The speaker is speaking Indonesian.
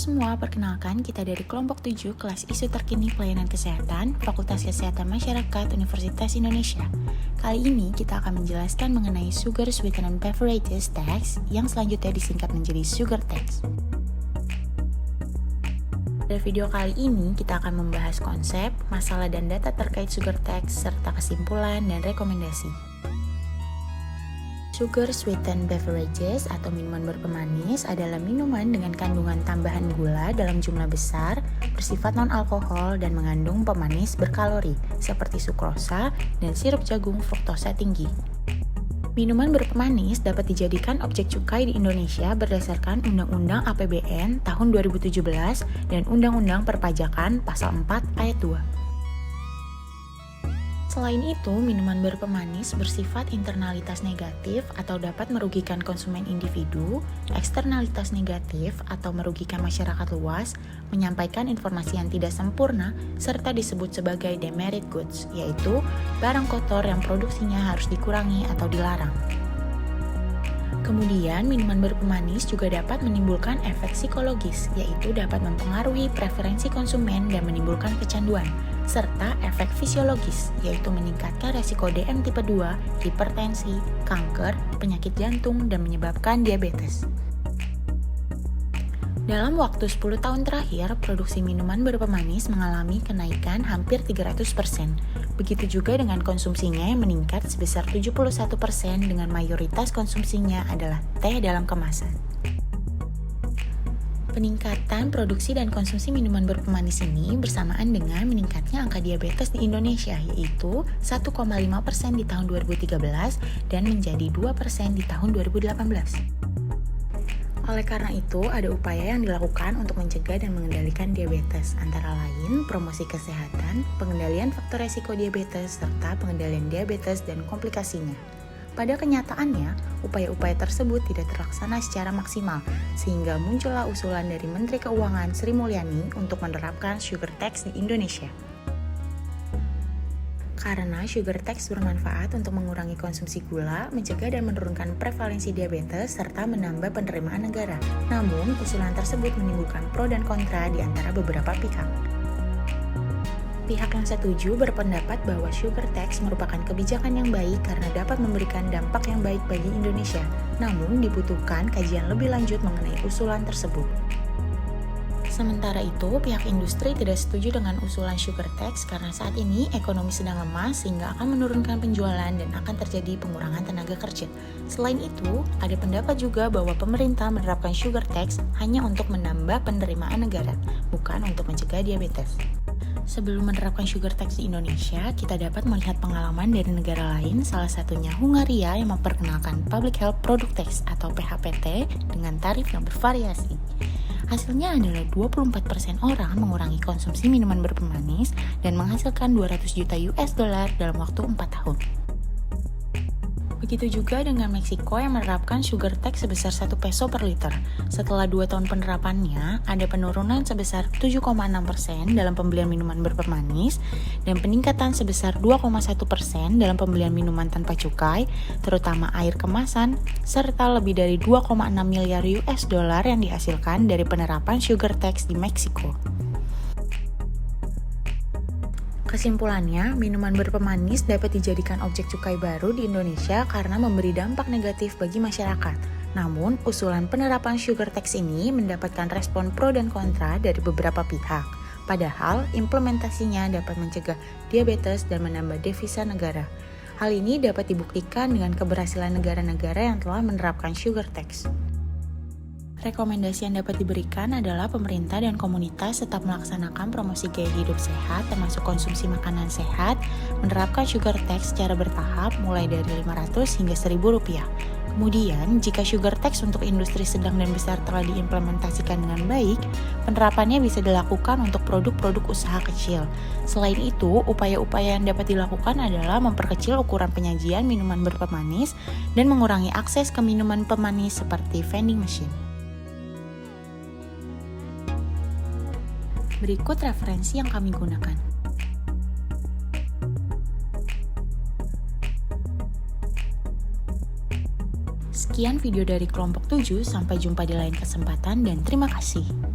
semua, perkenalkan kita dari kelompok 7 kelas isu terkini pelayanan kesehatan, Fakultas Kesehatan Masyarakat Universitas Indonesia. Kali ini kita akan menjelaskan mengenai Sugar Sweetened Beverages Tax yang selanjutnya disingkat menjadi Sugar Tax. Pada video kali ini kita akan membahas konsep, masalah dan data terkait Sugar Tax, serta kesimpulan dan rekomendasi. Sugar Sweetened Beverages atau minuman berpemanis adalah minuman dengan kandungan tambahan gula dalam jumlah besar, bersifat non-alkohol dan mengandung pemanis berkalori seperti sukrosa dan sirup jagung fruktosa tinggi. Minuman berpemanis dapat dijadikan objek cukai di Indonesia berdasarkan Undang-Undang APBN tahun 2017 dan Undang-Undang Perpajakan Pasal 4 Ayat 2. Selain itu, minuman berpemanis bersifat internalitas negatif atau dapat merugikan konsumen individu, eksternalitas negatif atau merugikan masyarakat luas, menyampaikan informasi yang tidak sempurna, serta disebut sebagai demerit goods, yaitu barang kotor yang produksinya harus dikurangi atau dilarang. Kemudian, minuman berpemanis juga dapat menimbulkan efek psikologis, yaitu dapat mempengaruhi preferensi konsumen dan menimbulkan kecanduan, serta efek fisiologis, yaitu meningkatkan resiko DM tipe 2, hipertensi, kanker, penyakit jantung, dan menyebabkan diabetes. Dalam waktu 10 tahun terakhir, produksi minuman berpemanis mengalami kenaikan hampir 300%. Begitu juga dengan konsumsinya yang meningkat sebesar 71% dengan mayoritas konsumsinya adalah teh dalam kemasan. Peningkatan produksi dan konsumsi minuman berpemanis ini bersamaan dengan meningkatnya angka diabetes di Indonesia, yaitu 1,5% di tahun 2013 dan menjadi 2% di tahun 2018. Oleh karena itu, ada upaya yang dilakukan untuk mencegah dan mengendalikan diabetes, antara lain promosi kesehatan, pengendalian faktor resiko diabetes, serta pengendalian diabetes dan komplikasinya. Pada kenyataannya, upaya-upaya tersebut tidak terlaksana secara maksimal, sehingga muncullah usulan dari Menteri Keuangan Sri Mulyani untuk menerapkan Sugar Tax di Indonesia. Karena sugar tax bermanfaat untuk mengurangi konsumsi gula, mencegah dan menurunkan prevalensi diabetes, serta menambah penerimaan negara. Namun, usulan tersebut menimbulkan pro dan kontra di antara beberapa pihak. Pihak yang setuju berpendapat bahwa sugar tax merupakan kebijakan yang baik karena dapat memberikan dampak yang baik bagi Indonesia. Namun, dibutuhkan kajian lebih lanjut mengenai usulan tersebut. Sementara itu, pihak industri tidak setuju dengan usulan sugar tax karena saat ini ekonomi sedang lemah sehingga akan menurunkan penjualan dan akan terjadi pengurangan tenaga kerja. Selain itu, ada pendapat juga bahwa pemerintah menerapkan sugar tax hanya untuk menambah penerimaan negara, bukan untuk mencegah diabetes. Sebelum menerapkan sugar tax di Indonesia, kita dapat melihat pengalaman dari negara lain, salah satunya Hungaria yang memperkenalkan Public Health Product Tax atau PHPT dengan tarif yang bervariasi. Hasilnya adalah 24% orang mengurangi konsumsi minuman berpemanis dan menghasilkan 200 juta US dollar dalam waktu 4 tahun. Begitu juga dengan Meksiko yang menerapkan sugar tax sebesar 1 peso per liter. Setelah 2 tahun penerapannya, ada penurunan sebesar 7,6% dalam pembelian minuman berpemanis dan peningkatan sebesar 2,1% dalam pembelian minuman tanpa cukai, terutama air kemasan, serta lebih dari 2,6 miliar US dollar yang dihasilkan dari penerapan sugar tax di Meksiko. Kesimpulannya, minuman berpemanis dapat dijadikan objek cukai baru di Indonesia karena memberi dampak negatif bagi masyarakat. Namun, usulan penerapan sugar tax ini mendapatkan respon pro dan kontra dari beberapa pihak. Padahal, implementasinya dapat mencegah diabetes dan menambah devisa negara. Hal ini dapat dibuktikan dengan keberhasilan negara-negara yang telah menerapkan sugar tax. Rekomendasi yang dapat diberikan adalah pemerintah dan komunitas tetap melaksanakan promosi gaya hidup sehat termasuk konsumsi makanan sehat, menerapkan sugar tax secara bertahap mulai dari Rp500 hingga Rp1.000. Kemudian, jika sugar tax untuk industri sedang dan besar telah diimplementasikan dengan baik, penerapannya bisa dilakukan untuk produk-produk usaha kecil. Selain itu, upaya-upaya yang dapat dilakukan adalah memperkecil ukuran penyajian minuman berpemanis dan mengurangi akses ke minuman pemanis seperti vending machine. Berikut referensi yang kami gunakan. Sekian video dari kelompok 7, sampai jumpa di lain kesempatan dan terima kasih.